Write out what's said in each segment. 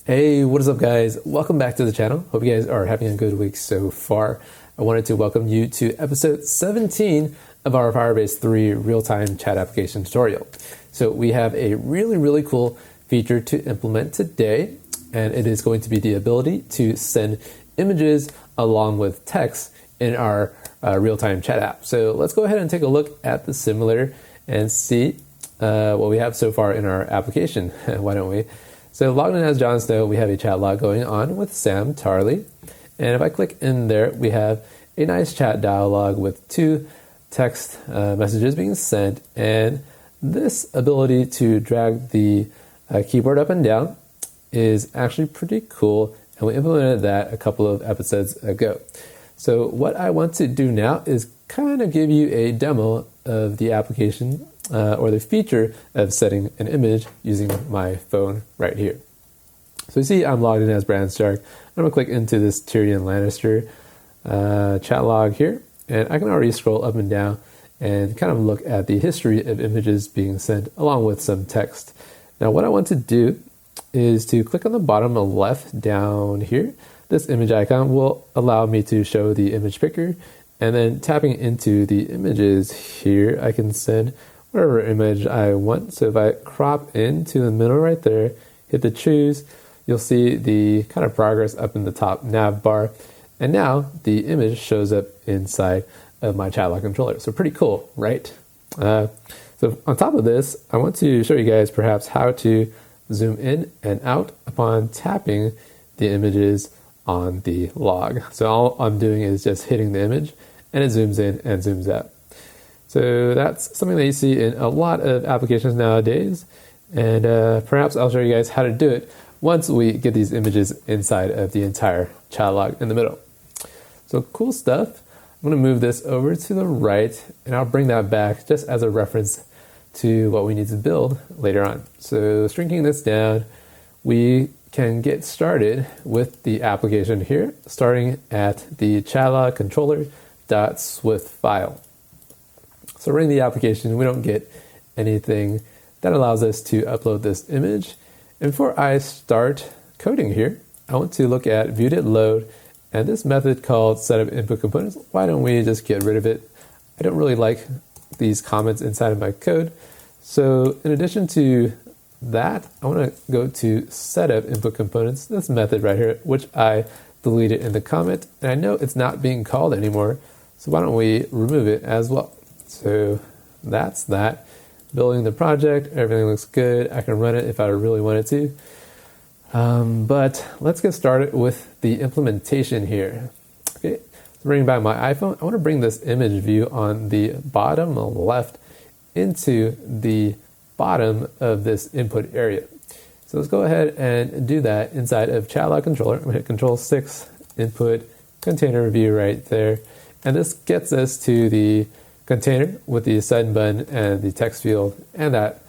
Hey, what is up guys? Welcome back to the channel. Hope you guys are having a good week so far. I wanted to welcome you to episode 17 of our Firebase 3 real-time chat application tutorial. So we have a really cool feature to implement today, and it is going to be the ability to send images along with text in our real-time chat app. So let's go ahead and take a look at the simulator and see what we have so far in our application. Why don't we? So logged in as Jon Snow, we have a chat log going on with Sam Tarley. And if I click in there, we have a nice chat dialog with two text messages being sent. And this ability to drag the keyboard up and down is actually pretty cool. And we implemented that a couple of episodes ago. So what I want to do now is kind of give you a demo of the application or the feature of setting an image using my phone right here. So you see I'm logged in as Bran Stark. I'm going to click into this Tyrion Lannister chat log here, and I can already scroll up and down and kind of look at the history of images being sent along with some text. Now what I want to do is to click on the bottom left down here. This image icon will allow me to show the image picker, and then tapping into the images here, I can send whatever image I want. So if I crop into the middle right there, hit the choose, you'll see the kind of progress up in the top nav bar. And now the image shows up inside of my chat log controller. So pretty cool, right? So on top of this, I want to show you guys perhaps how to zoom in and out upon tapping the images on the log. So all I'm doing is just hitting the image and it zooms in and zooms out. So that's something that you see in a lot of applications nowadays. And perhaps I'll show you guys how to do it once we get these images inside of the entire chat log in the middle. So cool stuff. I'm going to move this over to the right, and I'll bring that back just as a reference to what we need to build later on. So shrinking this down, we can get started with the application here, starting at the chat log controller.swift file. So running the application, we don't get anything that allows us to upload this image. And before I start coding here, I want to look at viewDidLoad and this method called setup input components. Why don't we just get rid of it? I don't really like these comments inside of my code. So in addition to that, I want to go to setup input components, this method right here, which I deleted in the comment. And I know it's not being called anymore. So why don't we remove it as well? So that's that. Building the project, everything looks good. I can run it if I really wanted to. But let's get started with the implementation here. Okay, so bringing back my iPhone, I want to bring this image view on the bottom left into the bottom of this input area. So let's go ahead and do that inside of chat log controller. I'm going to hit Control-6, input container view right there. And this gets us to the container with the send button and the text field and that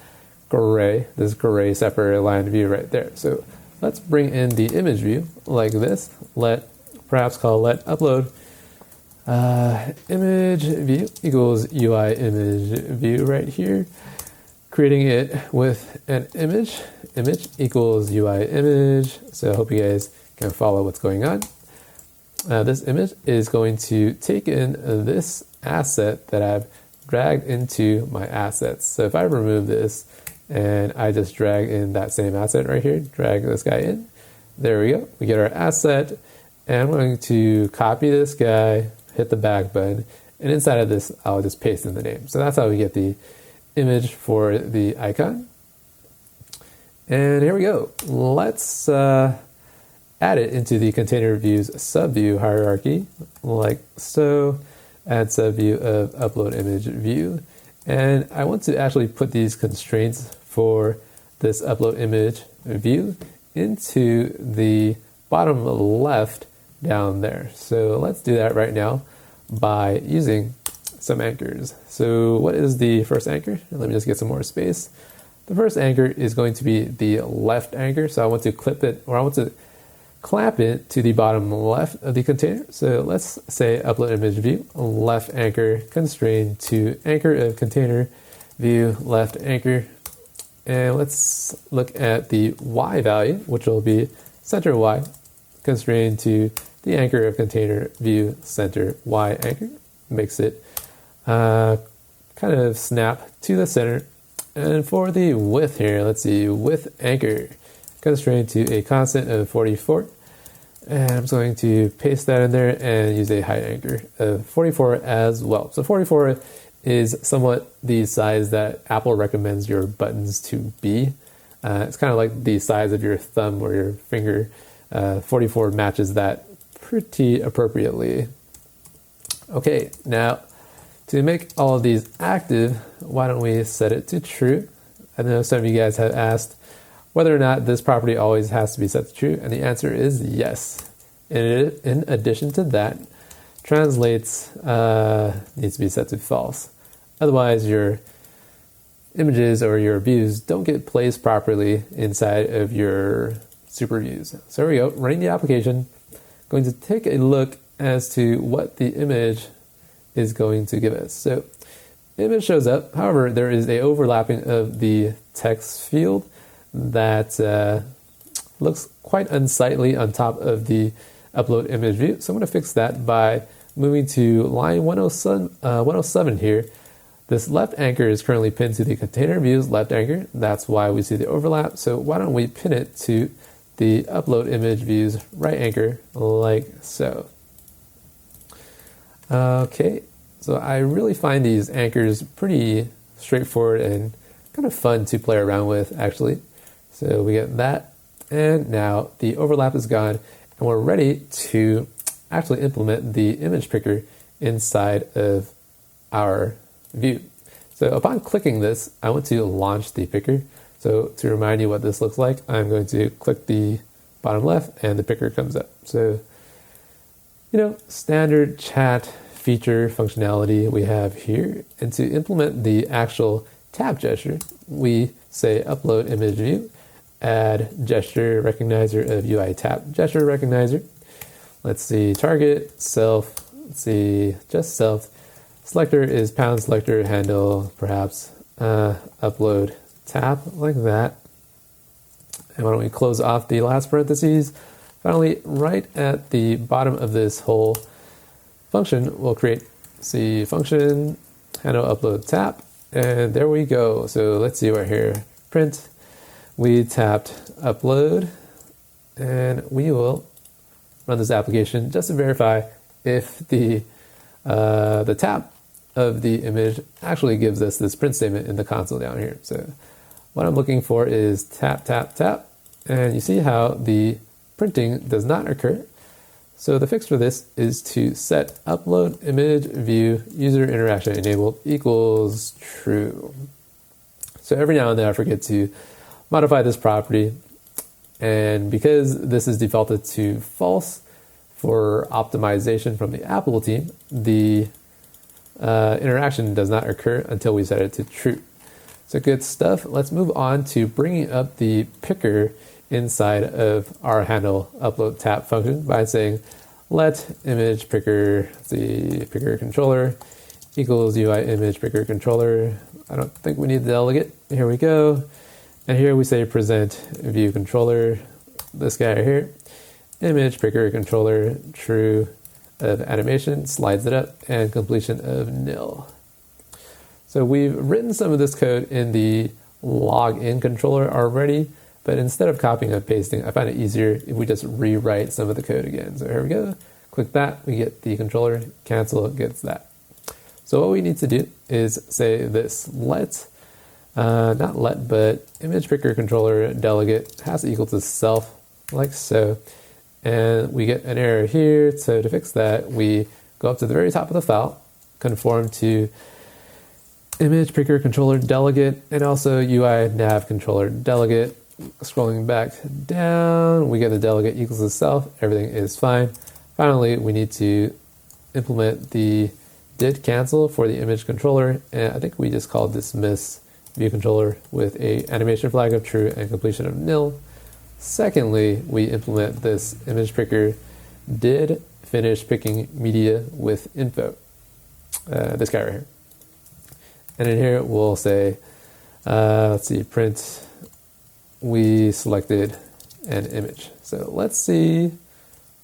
this gray separate line view right there. So let's bring in the image view like this. Perhaps call let upload image view equals UI image view right here. Creating it with an image equals UI image. So I hope you guys can follow what's going on. This image is going to take in this asset that I've dragged into my assets. So if I remove this and I just drag in that same asset right here, drag this guy in, there we go. We get our asset, and I'm going to copy this guy, hit the back button, and inside of this, I'll just paste in the name. So that's how we get the image for the icon. And here we go. Let's add it into the container views subview hierarchy, like so. Add subview of upload image view. And I want to actually put these constraints for this upload image view into the bottom left down there. So let's do that right now by using some anchors. So what is the first anchor? Let me just get some more space. The first anchor is going to be the left anchor. So I want to clip it, or I want to clamp it to the bottom left of the container. So let's say upload image view, left anchor constrained to anchor of container view, left anchor. And let's look at the Y value, which will be center Y, constrained to the anchor of container view center Y anchor. Makes it kind of snap to the center. And for the width here, let's see, width anchor, constrained to a constant of 44. And I'm just going to paste that in there and use a height anchor of 44 as well. So 44 is somewhat the size that Apple recommends your buttons to be. It's kind of like the size of your thumb or your finger. 44 matches that pretty appropriately. Okay, now to make all of these active, why don't we set it to true? I know some of you guys have asked whether or not this property always has to be set to true, and the answer is yes. And in addition to that, translates needs to be set to false. Otherwise, your images or your views don't get placed properly inside of your super views. So here we go, running the application. Going to take a look as to what the image is going to give us. So image shows up. However, there is a overlapping of the text field that looks quite unsightly on top of the upload image view. So I'm going to fix that by moving to line 107 here. This left anchor is currently pinned to the container view's left anchor. That's why we see the overlap. So why don't we pin it to the upload image view's right anchor like so. Okay, so I really find these anchors pretty straightforward and kind of fun to play around with actually. So we get that, and now the overlap is gone, and we're ready to actually implement the image picker inside of our view. So upon clicking this, I want to launch the picker. So to remind you what this looks like, I'm going to click the bottom left and the picker comes up. So, standard chat feature functionality we have here. And to implement the actual tap gesture, we say upload image view, add gesture recognizer of UI tap gesture recognizer. Let's see, target, self, let's see, just self. Selector is pound selector handle, perhaps upload tap like that. And why don't we close off the last parentheses? Finally, right at the bottom of this whole function, we'll create function handle upload tap, and there we go. So let's see right here, print. We tapped upload, and we will run this application just to verify if the tap of the image actually gives us this print statement in the console down here. So what I'm looking for is tap, tap, tap, and you see how the printing does not occur. So the fix for this is to set upload image view user interaction enabled equals true. So every now and then I forget to modify this property, and because this is defaulted to false for optimization from the Apple team, the interaction does not occur until we set it to true. So good stuff. Let's move on to bringing up the picker inside of our handle upload tap function by saying let image picker, the picker controller equals UI image picker controller. I don't think we need the delegate. Here we go. And here we say present view controller, this guy right here, image picker controller true of animation, slides it up, and completion of nil. So we've written some of this code in the login controller already, but instead of copying and pasting, I find it easier if we just rewrite some of the code again. So here we go, click that, we get the controller, cancel gets that. So what we need to do is say this, but image picker controller delegate has to equal to self, like so. And we get an error here, so to fix that, we go up to the very top of the file, conform to image picker controller delegate, and also UI nav controller delegate. Scrolling back down, we get the delegate equals to self, everything is fine. Finally, we need to implement the did cancel for the image controller, and I think we just called dismiss view controller with a animation flag of true and completion of nil. Secondly, we implement this image picker did finish picking media with info, this guy right here. And in here we'll say Let's see, print, we selected an image. So let's see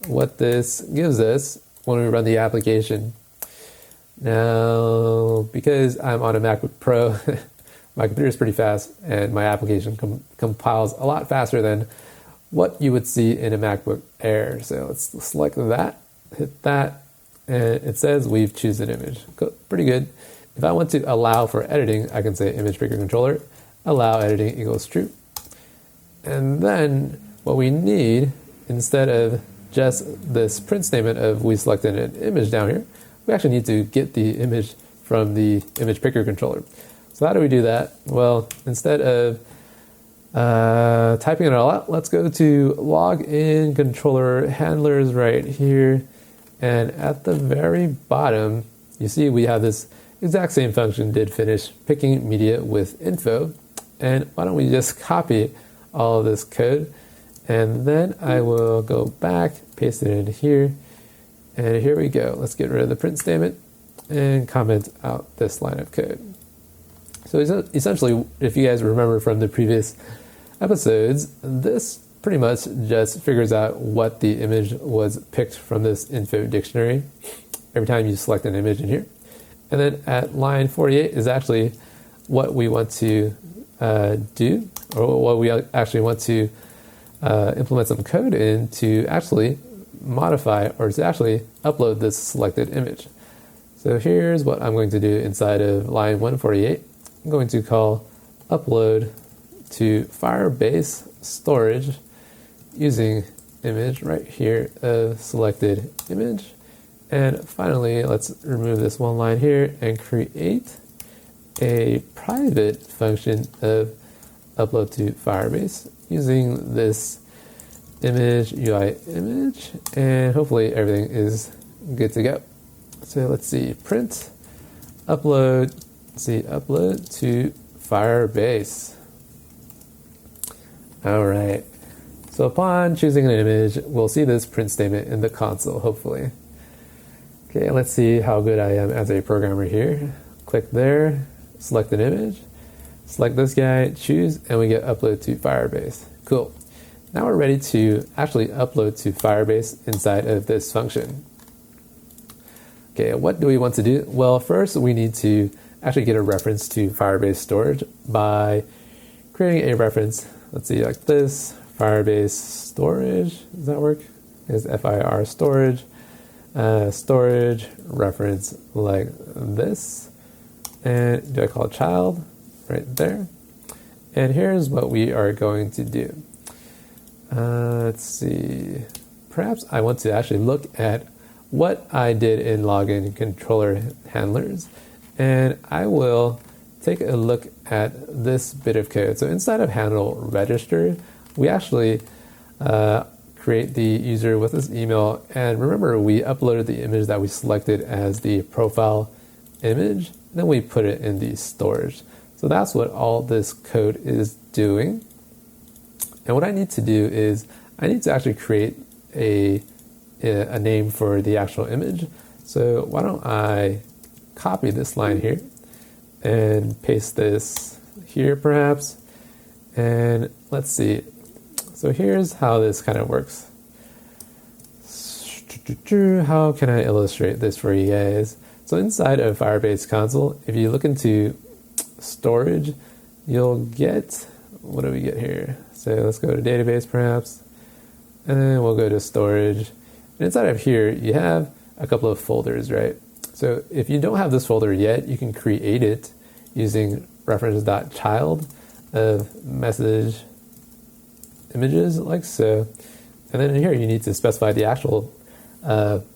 what this gives us when we run the application. Now, because I'm on a MacBook Pro, my computer is pretty fast and my application compiles a lot faster than what you would see in a MacBook Air. So let's select that, hit that, and it says we've chosen an image. Pretty good. If I want to allow for editing, I can say image picker controller, allow editing equals true. And then what we need, instead of just this print statement of we selected an image down here, we actually need to get the image from the image picker controller. So how do we do that? Well, instead of typing it all out, let's go to login controller handlers right here. And at the very bottom, you see we have this exact same function, did finish picking media with info. And why don't we just copy all of this code, and then I will go back, paste it in here, and here we go. Let's get rid of the print statement and comment out this line of code. So essentially, if you guys remember from the previous episodes, this pretty much just figures out what the image was picked from this info dictionary every time you select an image in here. And then at line 48 is actually what we want to do, or what we actually want to implement some code in to actually modify or to actually upload this selected image. So here's what I'm going to do inside of line 148. I'm going to call upload to Firebase storage using image right here of selected image. And finally, let's remove this one line here and create a private function of upload to Firebase using this image UI image, and hopefully everything is good to go. So let's see, print upload, upload to Firebase. All right. So upon choosing an image, we'll see this print statement in the console, hopefully. Okay, let's see how good I am as a programmer here. Click there, select an image, select this guy, choose, and we get upload to Firebase. Cool. Now we're ready to actually upload to Firebase inside of this function. Okay, what do we want to do? Well, first we need to actually get a reference to Firebase storage by creating a reference. Let's see, like this, Firebase storage. Does that work? Is FIR storage, storage reference like this. And do I call child right there? And here's what we are going to do. Let's see. Perhaps I want to actually look at what I did in login controller handlers, and I will take a look at this bit of code. So inside of handle register, we actually create the user with this email, and remember we uploaded the image that we selected as the profile image, then we put it in the storage. So that's what all this code is doing. And what I need to do is I need to actually create a name for the actual image. So why don't I copy this line here and paste this here perhaps. And let's see. So here's how this kind of works. How can I illustrate this for you guys? So inside of Firebase console, if you look into storage, you'll get, what do we get here? So let's go to database perhaps, and then we'll go to storage. And inside of here, you have a couple of folders, right? So if you don't have this folder yet, you can create it using reference.child of message images like so. And then in here, you need to specify the actual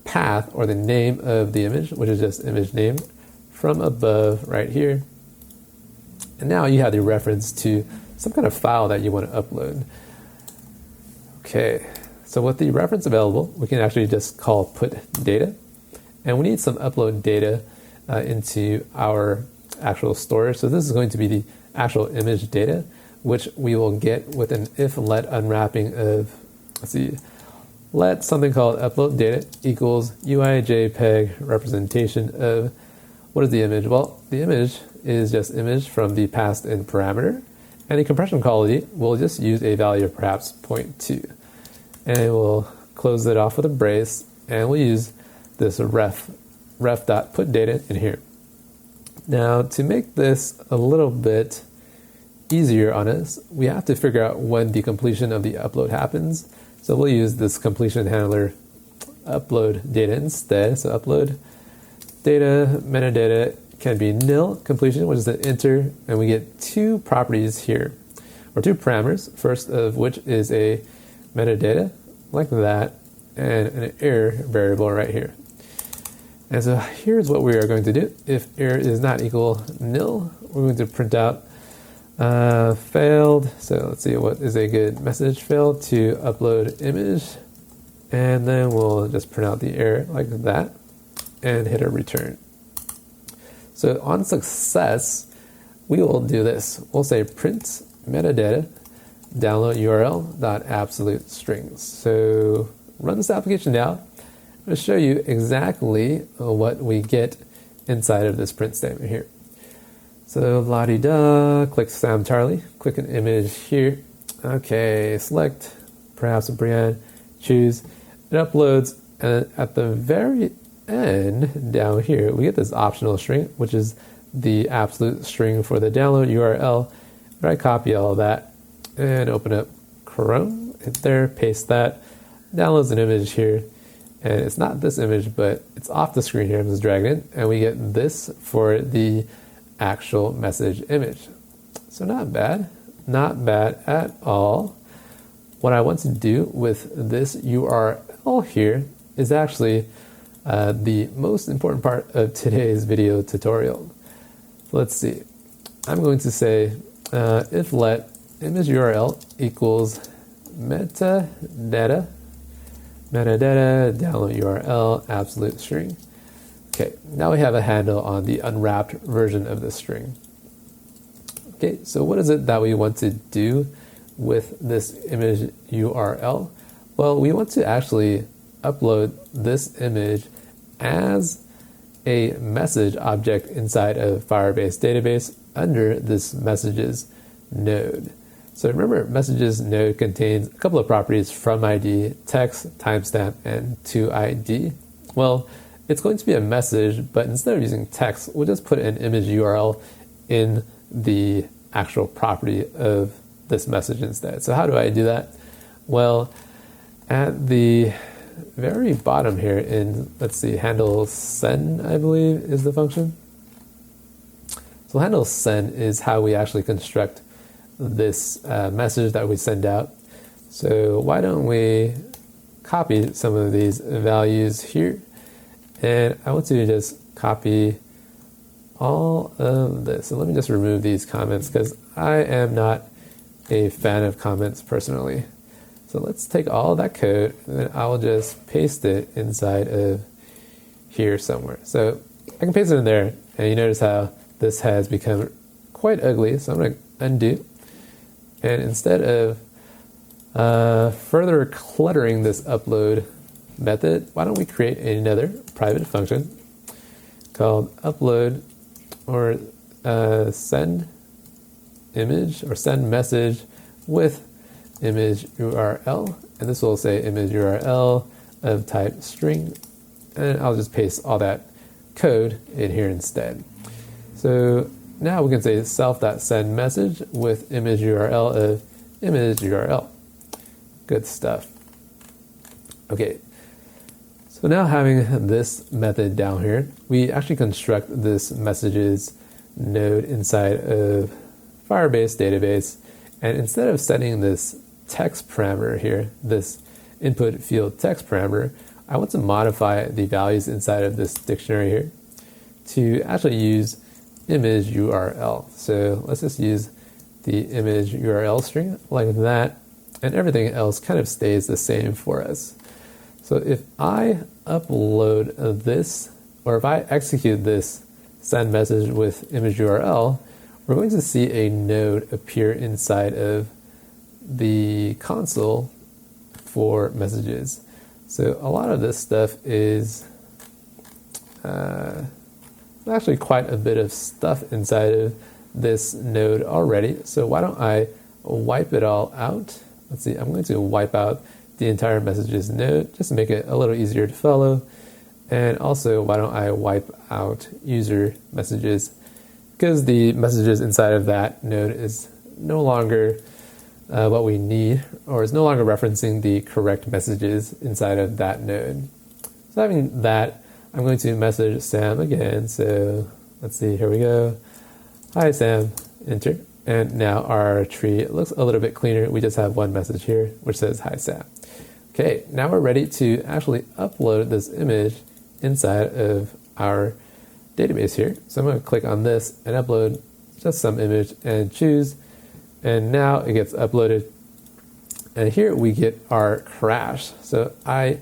path or the name of the image, which is just image name from above right here. And now you have the reference to some kind of file that you want to upload. Okay, so with the reference available, we can actually just call put data. And we need some upload data into our actual storage. So this is going to be the actual image data, which we will get with an if let unwrapping of, let's see, let something called upload data equals UI JPEG representation of, what is the image? Well, the image is just image from the passed in parameter. And the compression quality, we'll just use a value of perhaps 0.2. And we'll close it off with a brace, and we'll use this ref.putData in here. Now, to make this a little bit easier on us, we have to figure out when the completion of the upload happens. So we'll use this completion handler upload data instead. So upload data, metadata can be nil completion, which is an enter, and we get two properties here, or two parameters, first of which is a metadata, like that, and an error variable right here. And so here's what we are going to do. If error is not equal nil, we're going to print out failed. So let's see, what is a good message? Failed to upload image. And then we'll just print out the error like that and hit a return. So on success, we will do this. We'll say print metadata download URL dot absolute strings. So run this application now. I'm going to show you exactly what we get inside of this print statement here. So la-di-da, click Sam Charlie, click an image here. Okay, select perhaps a brand, choose. It uploads, and at the very end down here, we get this optional string, which is the absolute string for the download URL. I copy all of that and open up Chrome, hit there, paste that, downloads an image here, and it's not this image, but it's off the screen here. I'm just dragging it, and we get this for the actual message image. So not bad at all. What I want to do with this URL here is actually the most important part of today's video tutorial. Let's see. I'm going to say if let image URL equals metadata download URL absolute string. Okay, now we have a handle on the unwrapped version of the string. Okay, so what is it that we want to do with this image URL? Well, we want to actually upload this image as a message object inside of Firebase database under this messages node. So remember, messages node contains a couple of properties: from ID, text, timestamp, and to ID. Well, it's going to be a message, but instead of using text, we'll just put an image URL in the actual property of this message instead. So how do I do that? Well, at the very bottom here in, let's see, handle send, I believe, is the function. So handle send is how we actually construct this message that we send out. So why don't we copy some of these values here? And I want to just copy all of this. So let me just remove these comments because I am not a fan of comments personally. So let's take all of that code and then I'll just paste it inside of here somewhere. So I can paste it in there, and you notice how this has become quite ugly. So I'm going to undo. And instead of further cluttering this upload method, why don't we create another private function called upload or send image or send message with image URL, and this will say image URL of type string, and I'll just paste all that code in here instead. So now we can say self.send message with image URL of image URL. Good stuff. Okay, so now having this method down here, we actually construct this messages node inside of Firebase database, and instead of setting this text parameter here, this input field text parameter, I want to modify the values inside of this dictionary here to actually use image URL. So let's just use the image URL string like that, and everything else kind of stays the same for us. So if I upload this, or if I execute this send message with image URL, we're going to see a node appear inside of the console for messages. So a lot of this stuff is actually quite a bit of stuff inside of this node already. So why don't I wipe it all out? Let's see, I'm going to wipe out the entire messages node just to make it a little easier to follow. And also, why don't I wipe out user messages, because the messages inside of that node is no longer what we need, or is no longer referencing the correct messages inside of that node. So having that, I'm going to message Sam again. So let's see, here we go. Hi Sam, enter. And now our tree looks a little bit cleaner. We just have one message here, which says hi Sam. Okay, now we're ready to actually upload this image inside of our database here. So I'm going to click on this and upload just some image and choose. And now it gets uploaded. And here we get our crash. So I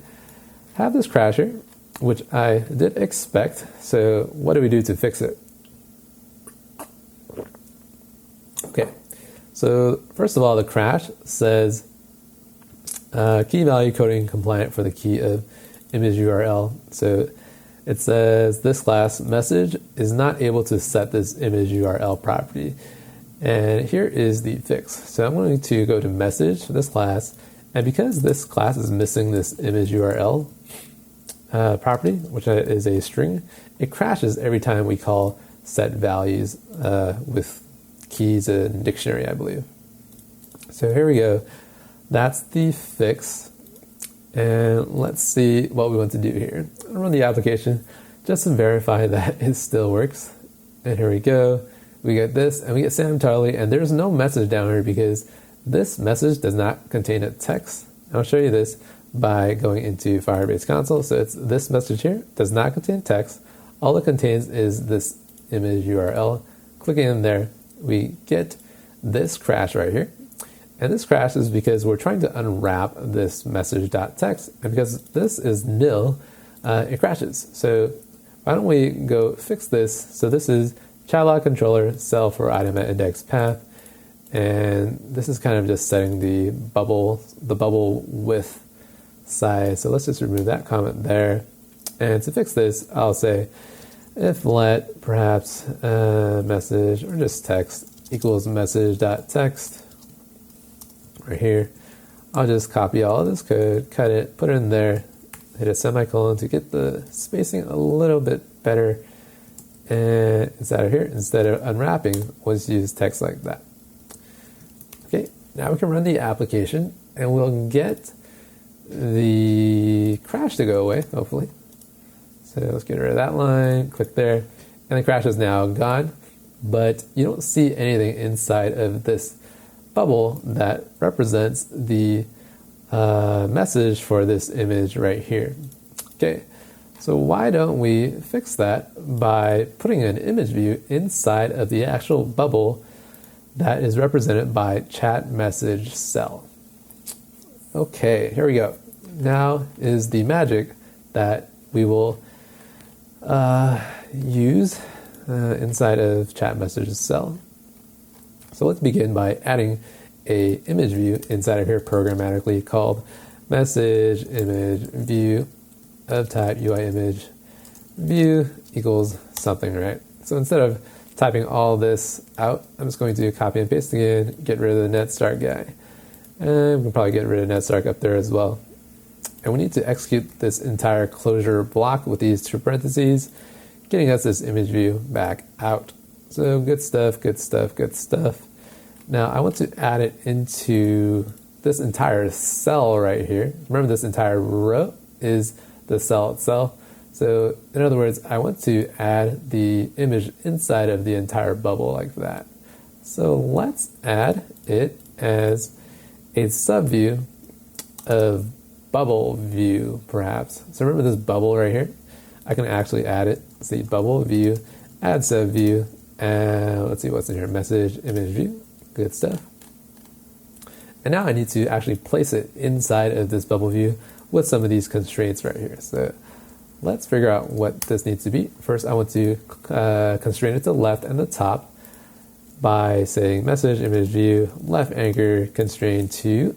have this crash here, which I did expect. So what do we do to fix it? Okay, so first of all, the crash says key value coding compliant for the key of image URL. So it says this class message is not able to set this image URL property. And here is the fix. So I'm going to go to message for this class. And because this class is missing this image URL property, which is a string, it crashes every time we call set values with keys in dictionary, I believe. So here we go. That's the fix. And let's see what we want to do here. I'll run the application just to verify that it still works. And here we go. We get this, and we get Sam Tarley, and there's no message down here because this message does not contain a text. I'll show you this by going into Firebase console. So it's this message here, does not contain text. All it contains is this image URL. Clicking in there, we get this crash right here. And this crash is because we're trying to unwrap this message.txt, and because this is nil, it crashes. So why don't we go fix this? So this is chatbot controller cell for item at index path, and this is kind of just setting the bubble width size. So let's just remove that comment there. And to fix this, I'll say if let perhaps message or just text equals message.txt. Right here, I'll just copy all of this code, cut it, put it in there, hit a semicolon to get the spacing a little bit better. And inside of here, instead of unwrapping, we'll just use text like that. Okay, now we can run the application and we'll get the crash to go away, hopefully. So let's get rid of that line, click there, and the crash is now gone. But you don't see anything inside of this bubble that represents the message for this image right here. Okay, so why don't we fix that by putting an image view inside of the actual bubble that is represented by chat message cell. Okay, here we go. Now is the magic that we will use inside of chat message cell. So let's begin by adding a image view inside of here programmatically called message image view of type UI image view equals something, right? So instead of typing all this out, I'm just going to copy and paste again, get rid of the net start guy. And we can probably get rid of net start up there as well. And we need to execute this entire closure block with these two parentheses, getting us this image view back out. So good stuff, good stuff, good stuff. Now I want to add it into this entire cell right here. Remember, this entire row is the cell itself. So in other words, I want to add the image inside of the entire bubble like that. So let's add it as a subview of bubble view, perhaps. So remember this bubble right here? I can actually add it. Let's see, bubble view, add subview, and let's see what's in here. Message image view, good stuff. And now I need to actually place it inside of this bubble view with some of these constraints right here. So let's figure out what this needs to be. First, I want to constrain it to left and the top by saying message image view left anchor constrained to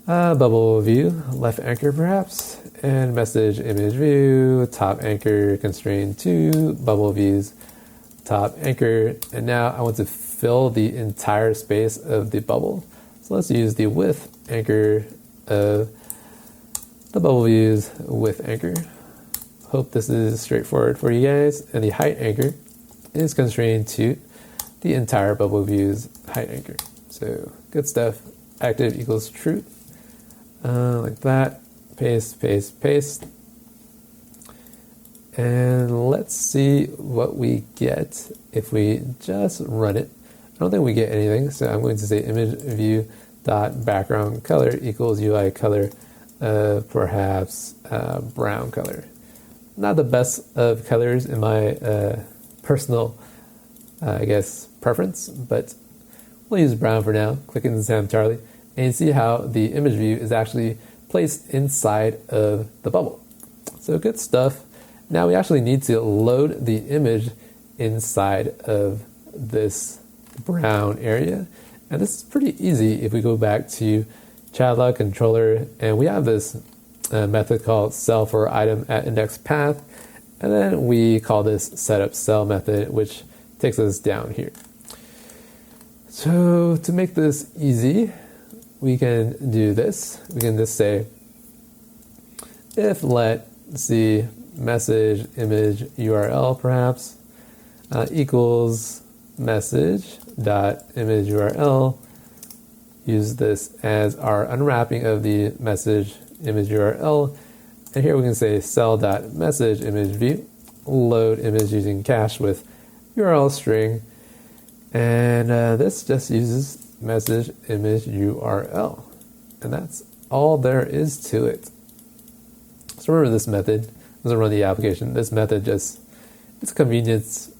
Bubble view, left anchor perhaps, and message image view, top anchor constrained to bubble views, top anchor. And now I want to fill the entire space of the bubble. So let's use the width anchor of the bubble views with anchor. Hope this is straightforward for you guys. And the height anchor is constrained to the entire bubble views height anchor. So good stuff. Active equals true. Like that. Paste, paste, paste. And let's see what we get if we just run it. I don't think we get anything, so I'm going to say image view dot background color equals UI color of perhaps brown color. Not the best of colors in my personal, I guess, preference, but we'll use brown for now. Click in Sam Charlie, and you see how the image view is actually placed inside of the bubble. So good stuff. Now we actually need to load the image inside of this brown area. And this is pretty easy if we go back to chat controller, and we have this method called cell for item at index path. And then we call this setup cell method, which takes us down here. So to make this easy, we can do this. We can just say if let's see message image URL perhaps equals message dot image URL. Use this as our unwrapping of the message image URL. And here we can say cell dot message image view, load image using cache with URL string. And this just uses message image URL. And that's all there is to it. So remember this method doesn't run the application. This method just, it's a convenience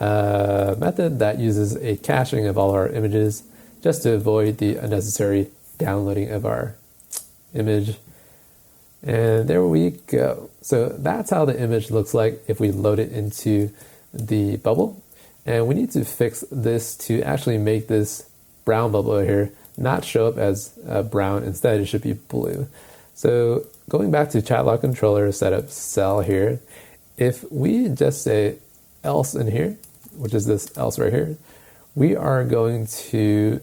method that uses a caching of all our images just to avoid the unnecessary downloading of our image. And there we go. So that's how the image looks like if we load it into the bubble. And we need to fix this to actually make this brown bubble here not show up as brown. Instead, it should be blue. So going back to chat log controller setup cell here, if we just say else in here, which is this else right here, we are going to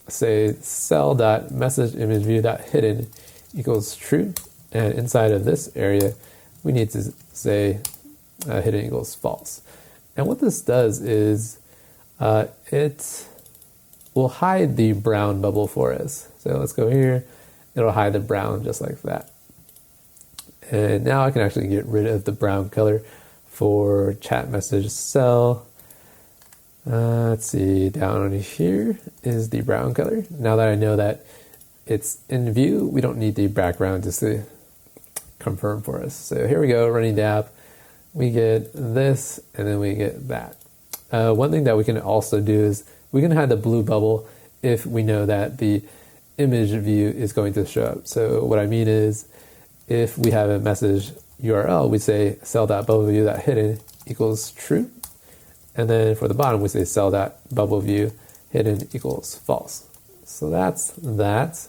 say cell.messageImageView.hidden equals true. And inside of this area, we need to say hidden equals false. And what this does is it will hide the brown bubble for us. So let's go here. It'll hide the brown just like that. And now I can actually get rid of the brown color for chat message cell. Let's see, down here is the brown color. Now that I know that it's in view, we don't need the background just to confirm for us. So here we go, running the app. We get this, and then we get that. One thing that we can also do is we can hide the blue bubble if we know that the image view is going to show up. So what I mean is, if we have a message URL, we say cell.bubbleview.hidden equals true. And then for the bottom, we say cell.bubbleview hidden equals false. So that's that.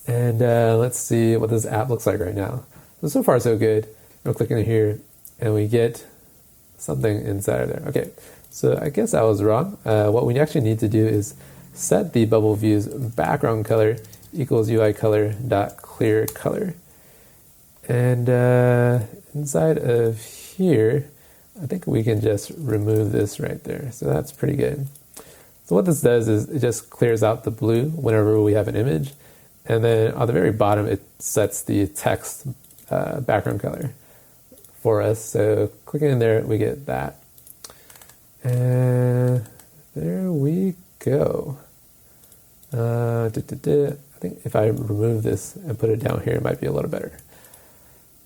And let's see what this app looks like right now. So far so good. We'll click in here and we get something inside of there. Okay, so I guess I was wrong. What we actually need to do is set the bubble view's background color equals UI color dot clear color. And inside of here, I think we can just remove this right there. So that's pretty good. So what this does is it just clears out the blue whenever we have an image. And then on the very bottom, it sets the text background color for us. So clicking in there, we get that. And there we go. I think if I remove this and put it down here, it might be a little better.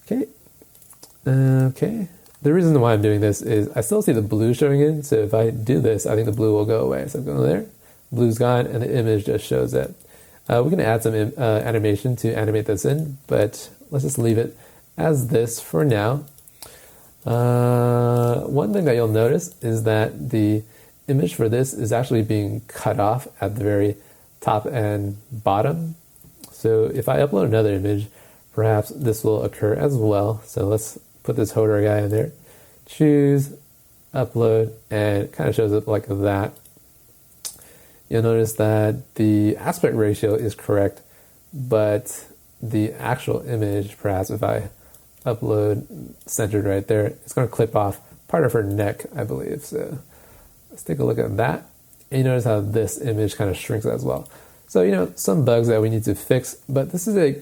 Okay. Okay. The reason why I'm doing this is I still see the blue showing in. So if I do this, I think the blue will go away. So I'm going there, blue's gone, and the image just shows it. We can add some animation to animate this in, but let's just leave it as this for now. One thing that you'll notice is that the image for this is actually being cut off at the very top and bottom. So if I upload another image, perhaps this will occur as well. So let's put this Hodor guy in there, choose, upload, and it kind of shows up like that. You'll notice that the aspect ratio is correct, but the actual image, perhaps if I upload centered right there, it's going to clip off part of her neck, I believe. So let's take a look at that. And you notice how this image kind of shrinks as well. So, you know, some bugs that we need to fix, but this is a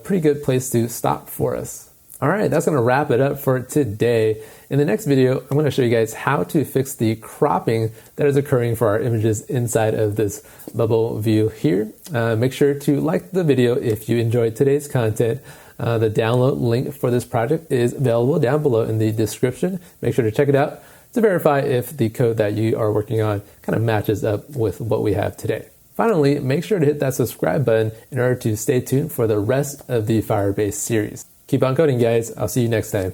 pretty good place to stop for us. All right, that's going to wrap it up for today. In the next video, I'm going to show you guys how to fix the cropping that is occurring for our images inside of this bubble view here. Make sure to like the video if you enjoyed today's content. The download link for this project is available down below in the description. Make sure to check it out to verify if the code that you are working on kind of matches up with what we have today. Finally, make sure to hit that subscribe button in order to stay tuned for the rest of the Firebase series. Keep on coding, guys. I'll see you next time.